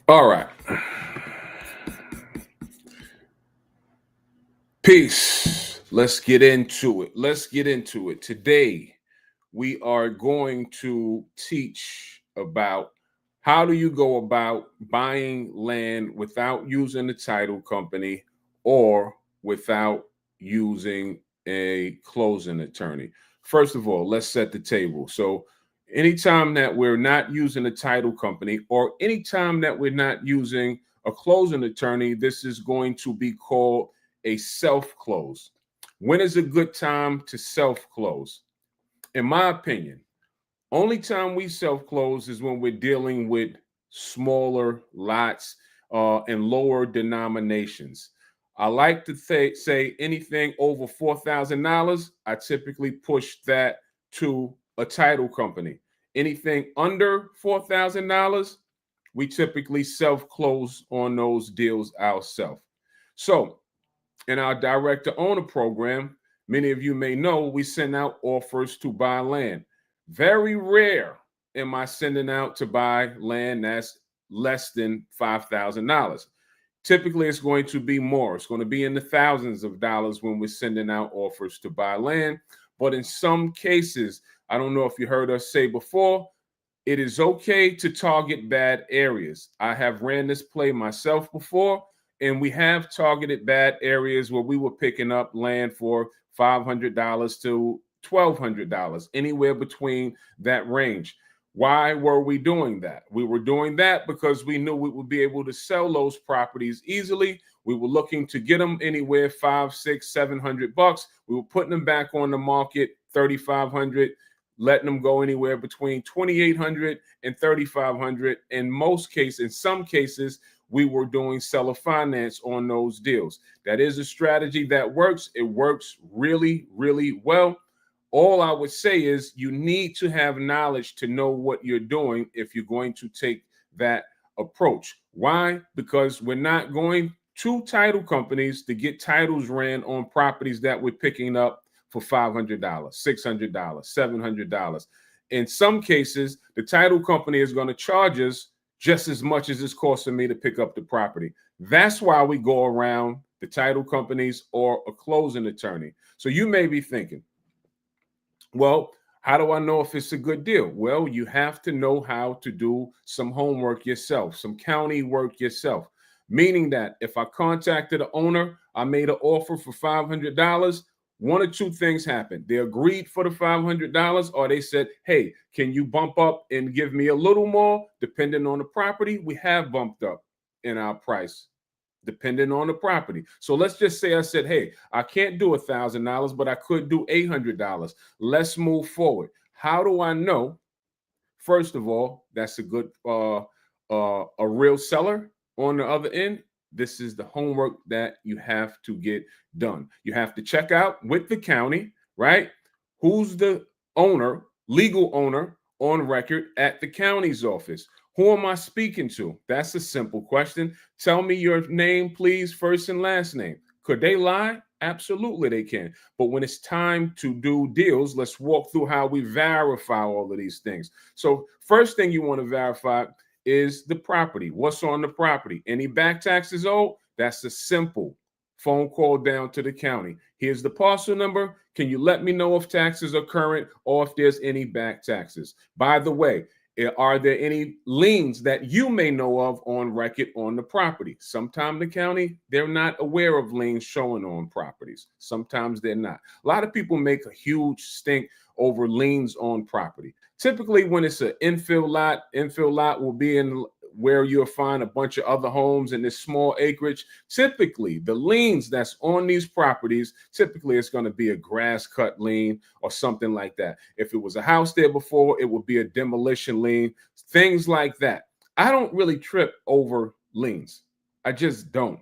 All right. Peace. Let's get into it. Let's get into it. Today, we are going to teach about how do you go about buying land without using the title company or without using a closing attorney. First of all, let's set the table. So, anytime that we're not using a title company or anytime that we're not using a closing attorney, this is going to be called a self close. When is a good time to self close? In my opinion, only time we self close is when we're dealing with smaller lots and lower denominations. I like to say anything over $4,000, I typically push that to a title company. Anything under $4,000, we typically self close on those deals ourselves. So, in our direct to owner program, many of you may know we send out offers to buy land. Very rare am I sending out to buy land that's less than $5,000. Typically, it's going to be more. It's going to be in the thousands of dollars when we're sending out offers to buy land. But in some cases, I don't know if you heard us say before, it is okay to target bad areas. I have ran this play myself before, and we have targeted bad areas where we were picking up land for $500 to $1,200, anywhere between that range. Why were we doing that? We were doing that because we knew we would be able to sell those properties easily. We were looking to get them anywhere 5, 6, $700. We were putting them back on the market 3,500, letting them go anywhere between 2,800 and 3,500. In some cases, we were doing seller finance on those deals. That is a strategy that works. It works really, really well. All I would say is you need to have knowledge to know what you're doing if you're going to take that approach. Why? Because we're not going to title companies to get titles ran on properties that we're picking up for $500, $600, $700. In some cases, the title company is going to charge us just as much as it's costing me to pick up the property. That's why we go around the title companies or a closing attorney. So you may be thinking, well, how do I know if it's a good deal? Well, you have to know how to do some homework yourself, some county work yourself. Meaning that if I contacted the owner, I made an offer for $500, one or two things happened. They agreed for the $500, or they said, hey, can you bump up and give me a little more? Depending on the property, we have bumped up in our price depending on the property. So let's just say I said, hey, I can't do $1,000, but I could do $800. Let's move forward. How do I know? First of all, that's a good a real seller on the other end. This is the homework that you have to get done. You have to check out with the county, right? Who's the owner, legal owner on record at the county's office? Who am I speaking to? That's a simple question. Tell me your name, please, first and last name. Could they lie? Absolutely, they can. But when it's time to do deals, let's walk through how we verify all of these things. So, first thing you want to verify is the property. What's on the property? Any back taxes owed? That's a simple phone call down to the county. Here's the parcel number. Can you let me know if taxes are current or if there's any back taxes? By the way, are there any liens that you may know of on record on the property? Sometimes the county, they're not aware of liens showing on properties. Sometimes they're not. A lot of people make a huge stink over liens on property. Typically, when it's an infill lot will be in where you'll find a bunch of other homes in this small acreage. Typically, the liens that's on these properties, typically it's going to be a grass cut lien or something like that. If it was a house there before, it would be a demolition lien, things like that. I don't really trip over liens. I just don't.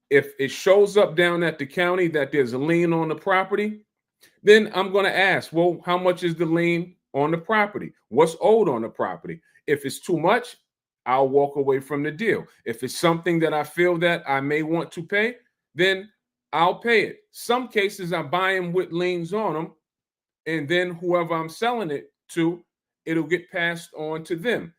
If it shows up down at the county that there's a lien on the property, then I'm going to ask, well, how much is the lien on the property? What's owed on the property? If it's too much, I'll walk away from the deal. If it's something that I feel that I may want to pay, then I'll pay it. Some cases I buy them with liens on them, and then whoever I'm selling it to, it'll get passed on to them.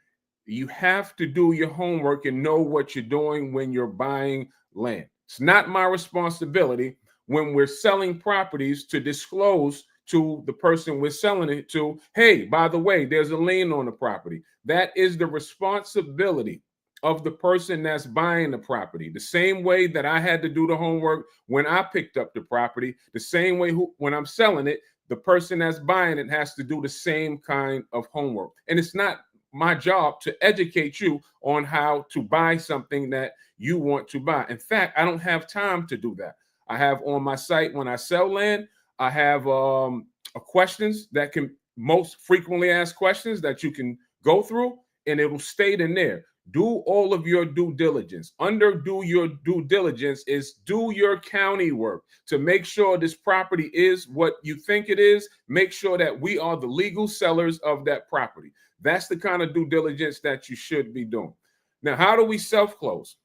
You have to do your homework and know what you're doing when you're buying land. It's not my responsibility when we're selling properties to disclose to the person we're selling it to, hey, by the way, there's a lien on the property. That is the responsibility of the person that's buying the property. The same way that I had to do the homework when I picked up the property, the same way when I'm selling it, the person that's buying it has to do the same kind of homework. And it's not my job to educate you on how to buy something that you want to buy. In fact, I don't have time to do that. I have on my site, when I sell land, I have questions that can most frequently asked questions that you can go through, and it will state in there. Do all of your due diligence. Under do your due diligence is do your county work to make sure this property is what you think it is. Make sure that we are the legal sellers of that property. That's the kind of due diligence that you should be doing. Now, how do we self-close?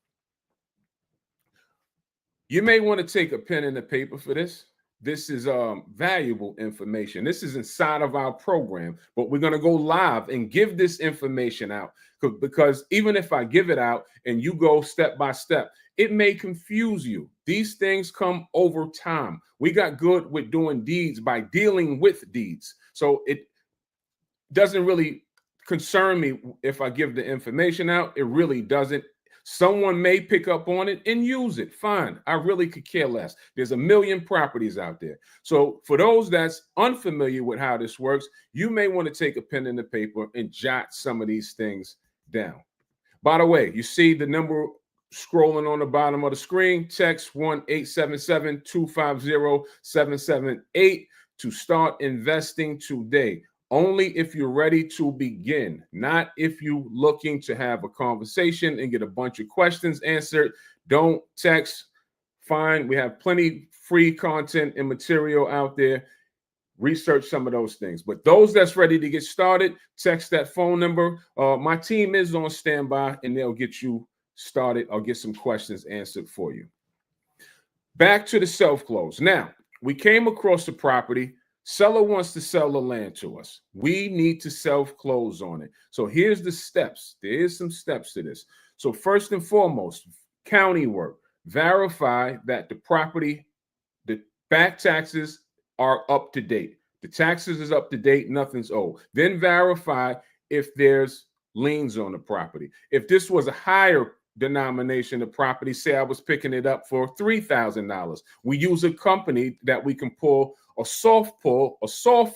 You may want to take a pen and a paper for this. This is valuable information. This is inside of our program, but we're going to go live and give this information out because even if I give it out and you go step by step, it may confuse you. These things come over time. We got good with doing deeds by dealing with deeds. So it doesn't really concern me if I give the information out. It really doesn't. Someone may pick up on it and use it. Fine. I really could care less. There's a million properties out there. So for those that's unfamiliar with how this works, you may want to take a pen and a paper and jot some of these things down. By the way, you see the number scrolling on the bottom of the screen. Text 1-877-250-778 to start investing today. Only if you're ready to begin, not if you're looking to have a conversation and get a bunch of questions answered. Don't text. Fine. We have plenty free content and material out there. Research some of those things. But those that's ready to get started, text that phone number. My team is on standby and they'll get you started. I'll get some questions answered for you. Back to the self-close. Now, we came across the property. Seller wants to sell the land to us. We need to self-close on it. So here's the steps. There is some steps to this. So first and foremost, county work. Verify that the property, the back taxes are up to date. The taxes is up to date. Nothing's owed. Then verify if there's liens on the property. If this was a higher denomination of property, say I was picking it up for $3,000, we use a company that we can pull a soft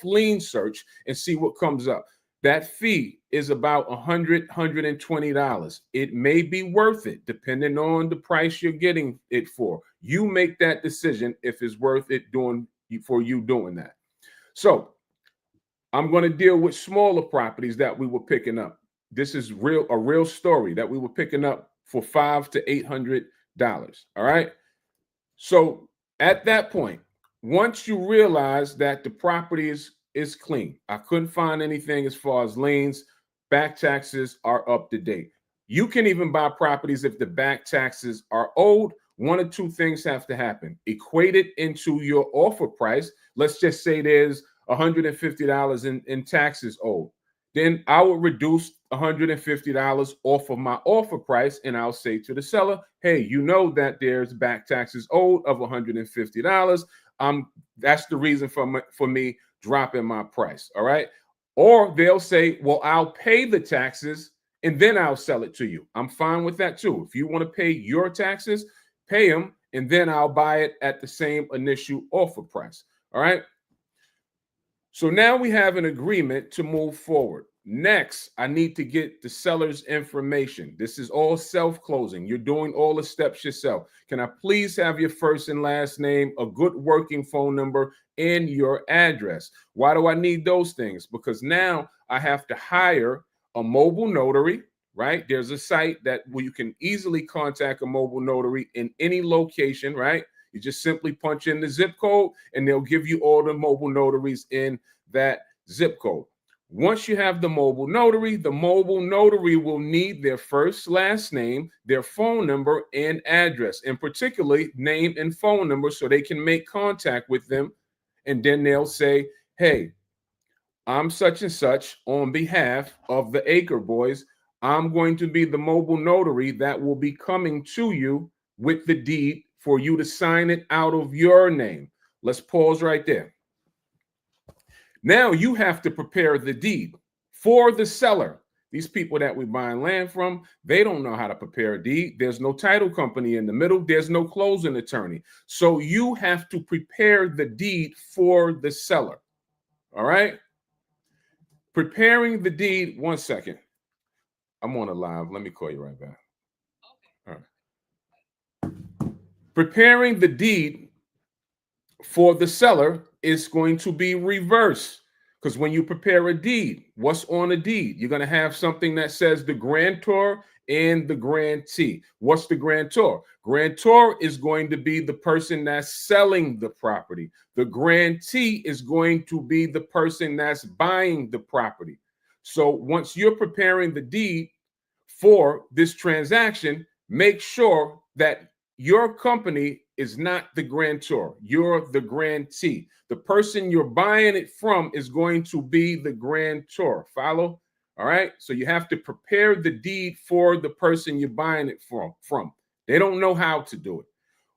lien search and see what comes up. That fee is about $120. It may be worth it depending on the price you're getting it for. You make that decision if it's worth it for you doing that. So I'm going to deal with smaller properties that we were picking up. This is a real story that we were picking up for $500 to $800. All right. So at that point, once you realize that the property is clean, I couldn't find anything as far as liens, back taxes are up to date. You can even buy properties if the back taxes are owed. One or two things have to happen. Equate it into your offer price. Let's just say there's $150 in taxes owed. Then I will reduce $150 off of my offer price, and I'll say to the seller, hey, you know that there's back taxes owed of $150. That's the reason for me dropping my price. All right. Or they'll say, well, I'll pay the taxes and then I'll sell it to you. I'm fine with that too. If you want to pay your taxes, pay them, and then I'll buy it at the same initial offer price. All right. So now we have an agreement to move forward. Next, I need to get the seller's information. This is all self-closing. You're doing all the steps yourself. Can I please have your first and last name, a good working phone number, and your address? Why do I need those things? Because now I have to hire a mobile notary, right? There's a site where you can easily contact a mobile notary in any location, right? You just simply punch in the zip code and they'll give you all the mobile notaries in that zip code. Once you have the mobile notary will need their first, last name, their phone number, and address, and particularly name and phone number so they can make contact with them. And then they'll say, hey, I'm such and such on behalf of the Acre Boys. I'm going to be the mobile notary that will be coming to you with the deed for you to sign it out of your name. Let's pause right there. Now you have to prepare the deed for the seller. These people that we're buying land from, they don't know how to prepare a deed. There's no title company in the middle. There's no closing attorney. So you have to prepare the deed for the seller. All right? Preparing the deed, 1 second. I'm on a live. Let me call you right back. All right. Preparing the deed for the seller is going to be reverse. Because when you prepare a deed, what's on a deed? You're going to have something that says the grantor and the grantee. What's the grantor? Grantor is going to be the person that's selling the property. The grantee is going to be the person that's buying the property. So once you're preparing the deed for this transaction, make sure that your company is not the grantor. You're the grantee. The person you're buying it from is going to be the grantor. Follow? All right. So you have to prepare the deed for the person you're buying it from. They don't know how to do it.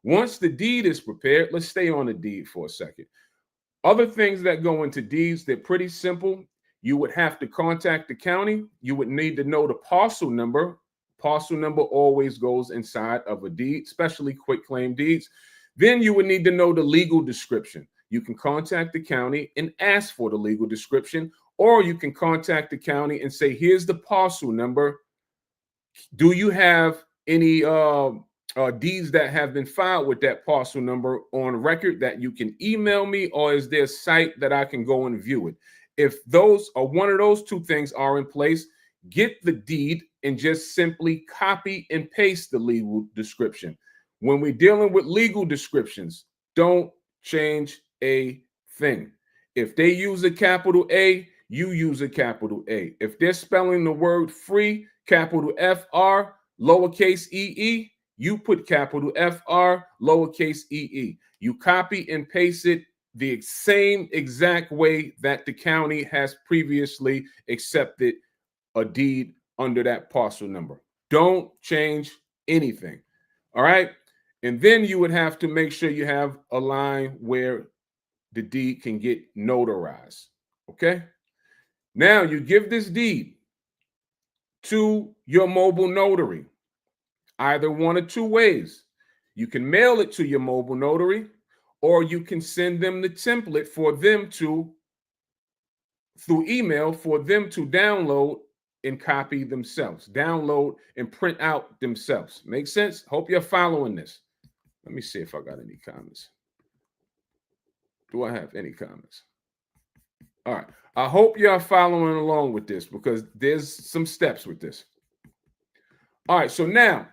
Once the deed is prepared, let's stay on the deed for a second. Other things that go into deeds, they're pretty simple. You would have to contact the county. You would need to know the parcel number. Parcel number always goes inside of a deed, especially quitclaim deeds. Then you would need to know the legal description. You can contact the county and ask for the legal description, or you can contact the county and say, here's the parcel number. Do you have any deeds that have been filed with that parcel number on record that you can email me, or is there a site that I can go and view it? If those or one of those two things are in place, get the deed and just simply copy and paste the legal description. When we're dealing with legal descriptions, don't change a thing. If they use a capital A, you use a capital A. If they're spelling the word free, capital FR, lowercase ee, you put capital FR, lowercase ee. You copy and paste it the same exact way that the county has previously accepted a deed under that parcel number. Don't change anything. All right. And then you would have to make sure you have a line where the deed can get notarized. Okay. Now you give this deed to your mobile notary, either one or two ways. You can mail it to your mobile notary, or you can send them the template for them to, through email, for them to download and copy themselves, download and print out themselves. Make sense? Hope you're following this. Let me see if I got any comments. Do I have any comments? All right. I hope you're following along with this, because there's some steps with this. All right. So now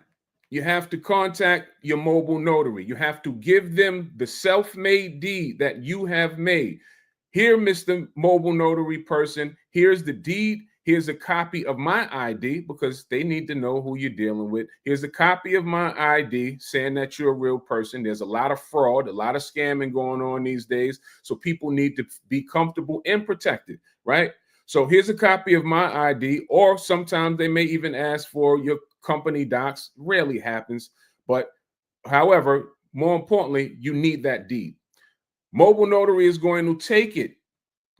you have to contact your mobile notary. You have to give them the self-made deed that you have made. Here, Mr. Mobile Notary person, here's the deed. Here's a copy of my ID, because they need to know who you're dealing with. Here's a copy of my ID saying that you're a real person. There's a lot of fraud, a lot of scamming going on these days. So people need to be comfortable and protected, right? So here's a copy of my ID, or sometimes they may even ask for your company docs. Rarely happens. But however, more importantly, you need that deed. Mobile Notary is going to take it.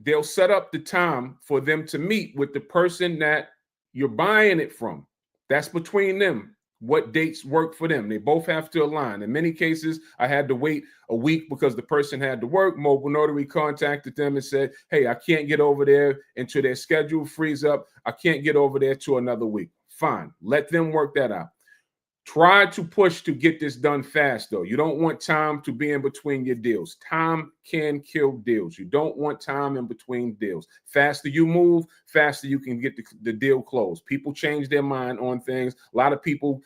They'll set up the time for them to meet with the person that you're buying it from. That's between them. What dates work for them? They both have to align. In many cases, I had to wait a week because the person had to work. Mobile Notary contacted them and said, hey, I can't get over there until their schedule frees up. I can't get over there to another week. Fine. Let them work that out. Try to push to get this done fast, though. You don't want time to be in between your deals. Time can kill deals. You don't want time in between deals. Faster you move, faster you can get the deal closed. People change their mind on things. A lot of people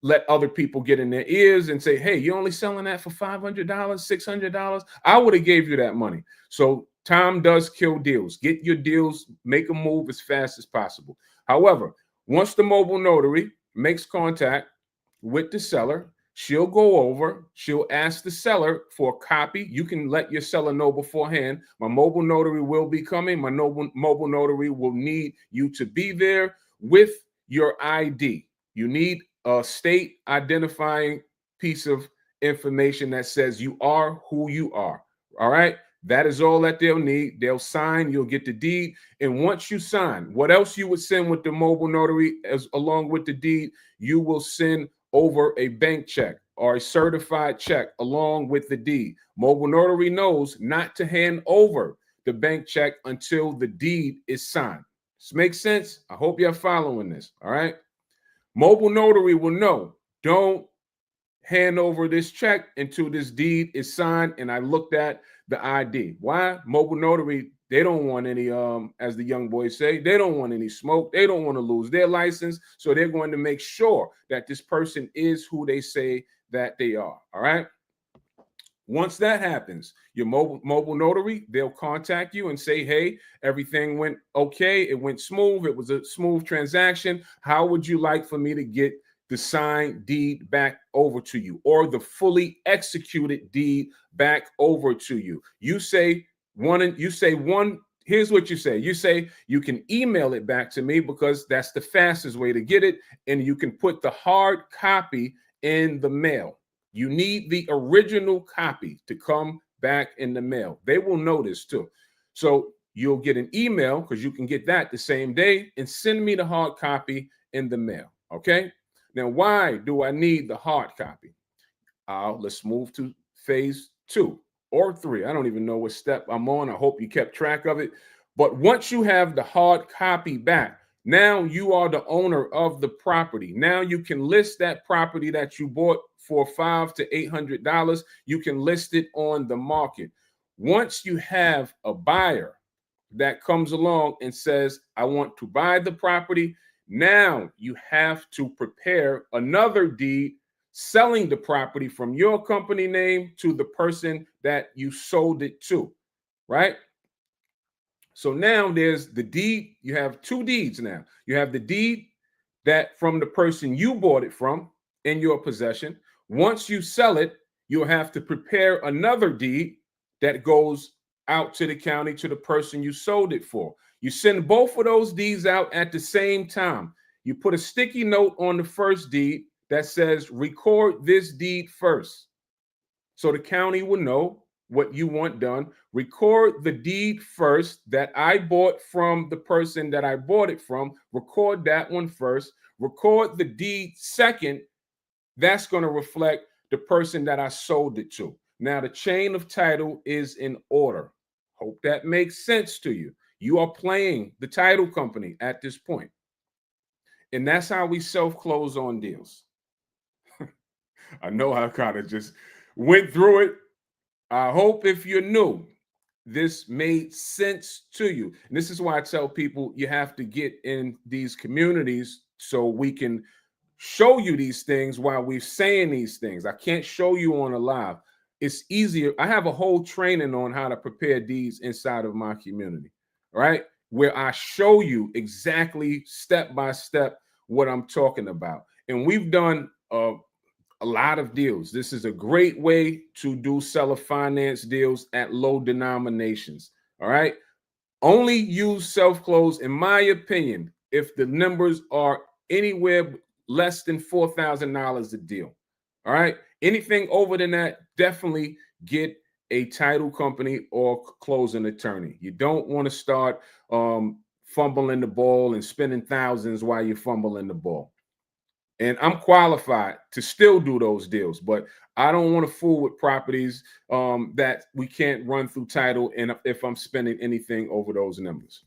let other people get in their ears and say, hey, you're only selling that for $500, $600. I would have gave you that money. So time does kill deals. Get your deals, make a move as fast as possible. However, once the mobile notary makes contact with the seller, she'll go over, she'll ask the seller for a copy. You can let your seller know beforehand. My mobile notary will be coming. My mobile notary will need you to be there with your ID. You need a state identifying piece of information that says you are who you are. All right. That is all that they'll need. They'll sign, you'll get the deed. And once you sign, what else you would send with the mobile notary as along with the deed, you will send over a bank check or a certified check along with the deed. Mobile notary knows not to hand over the bank check until the deed is signed. This makes sense? I hope you're following this. All right. Mobile notary will know, don't hand over this check until this deed is signed and I looked at the ID. Why? Mobile notary, they don't want any, as the young boys say, they don't want any smoke. They don't want to lose their license. So they're going to make sure that this person is who they say that they are. All right. Once that happens, your mobile notary, they'll contact you and say, hey, everything went okay. It went smooth. It was a smooth transaction. How would you like for me to get the signed deed back over to you, or the fully executed deed back over to you? You say one, here's what you say. You say you can email it back to me because that's the fastest way to get it. And you can put the hard copy in the mail. You need the original copy to come back in the mail. They will notice too. So you'll get an email because you can get that the same day and send me the hard copy in the mail. Okay. Now, why do I need the hard copy? Let's move to phase 2 or 3. I don't even know what step I'm on. I hope you kept track of it. But once you have the hard copy back, now you are the owner of the property. Now you can list that property that you bought for $500 to $800. You can list it on the market. Once you have a buyer that comes along and says, I want to buy the property, now you have to prepare another deed selling the property from your company name to the person that you sold it to, right? So now there's the deed. You have 2 deeds now. You have the deed that from the person you bought it from in your possession. Once you sell it, you'll have to prepare another deed that goes out to the county to the person you sold it for. You send both of those deeds out at the same time. You put a sticky note on the first deed that says, record this deed first. So the county will know what you want done. Record the deed first that I bought from the person that I bought it from. Record that one first. Record the deed second. That's going to reflect the person that I sold it to. Now the chain of title is in order. Hope that makes sense to you. You are playing the title company at this point. And that's how we self-close on deals. I know I kind of just went through it. I hope if you're new, this made sense to you. And this is why I tell people you have to get in these communities so we can show you these things while we're saying these things. I can't show you on a live. It's easier. I have a whole training on how to prepare deeds inside of my community, right? Where I show you exactly step by step what I'm talking about. And we've done a lot of deals. This is a great way to do seller finance deals at low denominations. All right. Only use self-close, in my opinion, if the numbers are anywhere less than $4,000 a deal. All right. Anything over than that, definitely get a title company or closing attorney. You don't want to start fumbling the ball and spending thousands while you're fumbling the ball. And I'm qualified to still do those deals, but I don't want to fool with properties that we can't run through title and if I'm spending anything over those numbers.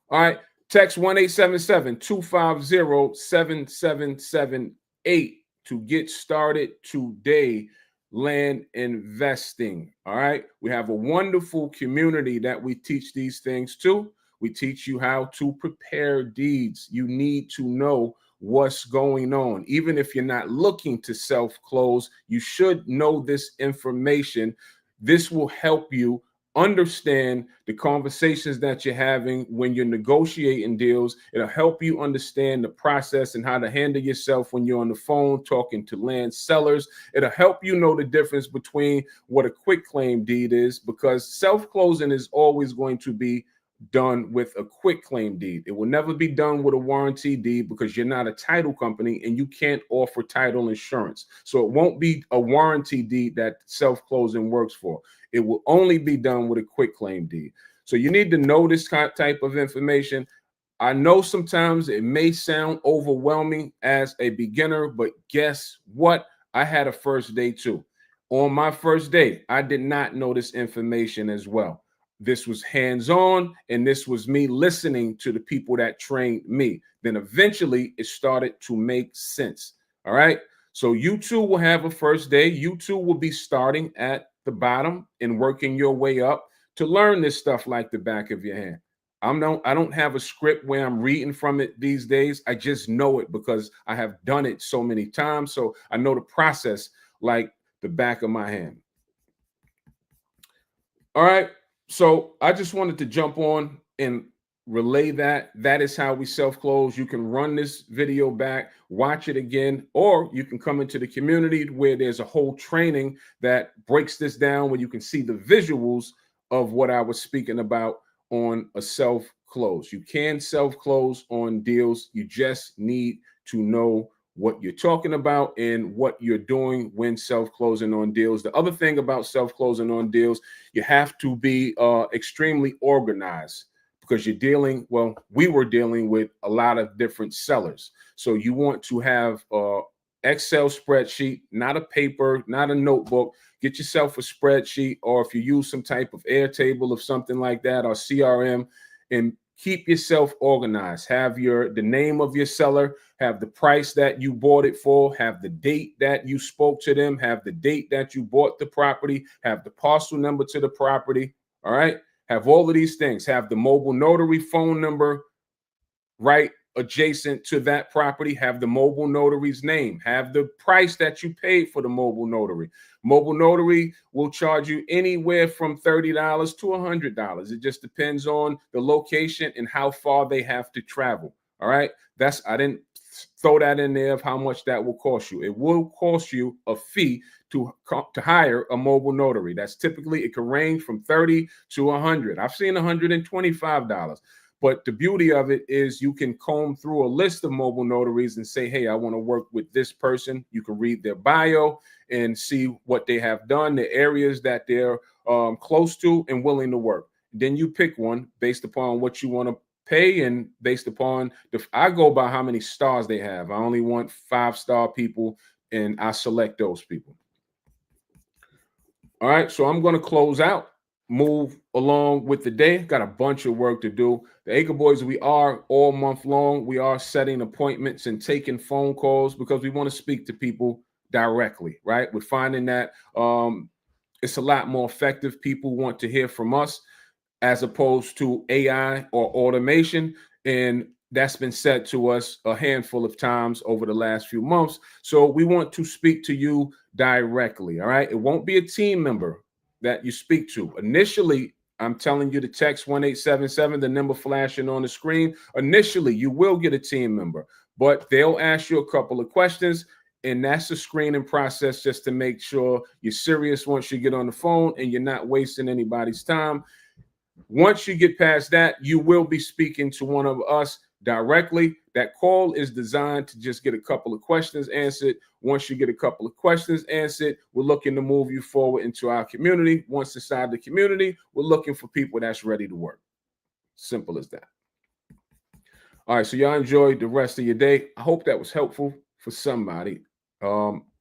All right. Text 1-877-250-7778 to get started today. Land investing. All right. We have a wonderful community that we teach these things to. We teach you how to prepare deeds. You need to know what's going on. Even if you're not looking to self-close, you should know this information. This will help you understand the conversations that you're having when you're negotiating deals. It'll help you understand the process and how to handle yourself when you're on the phone talking to land sellers. It'll help you know the difference between what a quick claim deed is, because self-closing is always going to be done with a quitclaim deed. It will never be done with a warranty deed because you're not a title company and you can't offer title insurance. So it won't be a warranty deed that self-closing works for. It will only be done with a quitclaim deed. So you need to know this type of information. I know sometimes it may sound overwhelming as a beginner, but guess what? I had a first day too. On my first day, I did not know this information as well. This was hands-on, and this was me listening to the people that trained me. Then eventually it started to make sense. All right. So you too will have a first day. You too will be starting at the bottom and working your way up to learn this stuff like the back of your hand. I don't have a script where I'm reading from it these days. I just know it because I have done it so many times. So I know the process like the back of my hand. All right. So I just wanted to jump on and relay that. That is how we self-close. You can run this video back, watch it again, or you can come into the community where there's a whole training that breaks this down where you can see the visuals of what I was speaking about on a self-close. You can self-close on deals. You just need to know what you're talking about and what you're doing when self-closing on deals. The other thing about self-closing on deals, you have to be extremely organized because you're dealing, well, we were dealing with a lot of different sellers. So you want to have Excel spreadsheet, not a paper, not a notebook. Get yourself a spreadsheet, or if you use some type of Airtable or something like that, or CRM, and keep yourself organized. Have the name of your seller, have the price that you bought it for, have the date that you spoke to them, have the date that you bought the property, have the parcel number to the property. All right. Have all of these things. Have the mobile notary phone number right adjacent to that property. Have the mobile notary's name. Have the price that you paid for the mobile notary. Mobile notary will charge you anywhere from $30 to $100. It just depends on the location and how far they have to travel. All right. I didn't throw that in there of how much that will cost you. It will cost you a fee to hire a mobile notary. That's typically, it can range from $30 to $100. I've seen $125. But the beauty of it is you can comb through a list of mobile notaries and say, hey, I want to work with this person. You can read their bio and see what they have done, the areas that they're close to and willing to work. Then you pick one based upon what you want to pay and based upon I go by how many stars they have. I only want 5-star people and I select those people. All right, so I'm going to close out, move along with the day. Got a bunch of work to do. The Acre Boys, we are all month long. We are setting appointments and taking phone calls because we want to speak to people directly, right? We're finding that it's a lot more effective. People want to hear from us as opposed to AI or automation. And that's been said to us a handful of times over the last few months. So we want to speak to you directly. All right. It won't be a team member that you speak to. Initially, I'm telling you to text 1877, the number flashing on the screen. Initially, you will get a team member, but they'll ask you a couple of questions. And that's the screening process just to make sure you're serious once you get on the phone and you're not wasting anybody's time. Once you get past that, you will be speaking to one of us directly. That call is designed to just get a couple of questions answered. Once you get a couple of questions answered, we're looking to move you forward into our community. Once inside the community, we're looking for people that's ready to work. Simple as that. All right, so y'all enjoy the rest of your day. I hope that was helpful for somebody.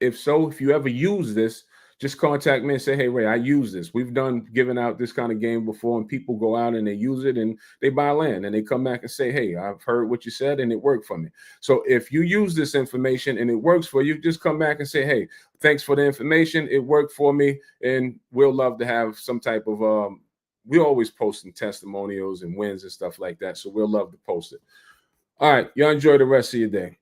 If so, if you ever use this, just contact me and say, hey, Ray, I use this. We've given out this kind of game before, and people go out and they use it and they buy land and they come back and say, hey, I've heard what you said and it worked for me. So if you use this information and it works for you, just come back and say, hey, thanks for the information. It worked for me. And we'll love to have some type of, we're always posting testimonials and wins and stuff like that. So we'll love to post it. All right. Y'all enjoy the rest of your day.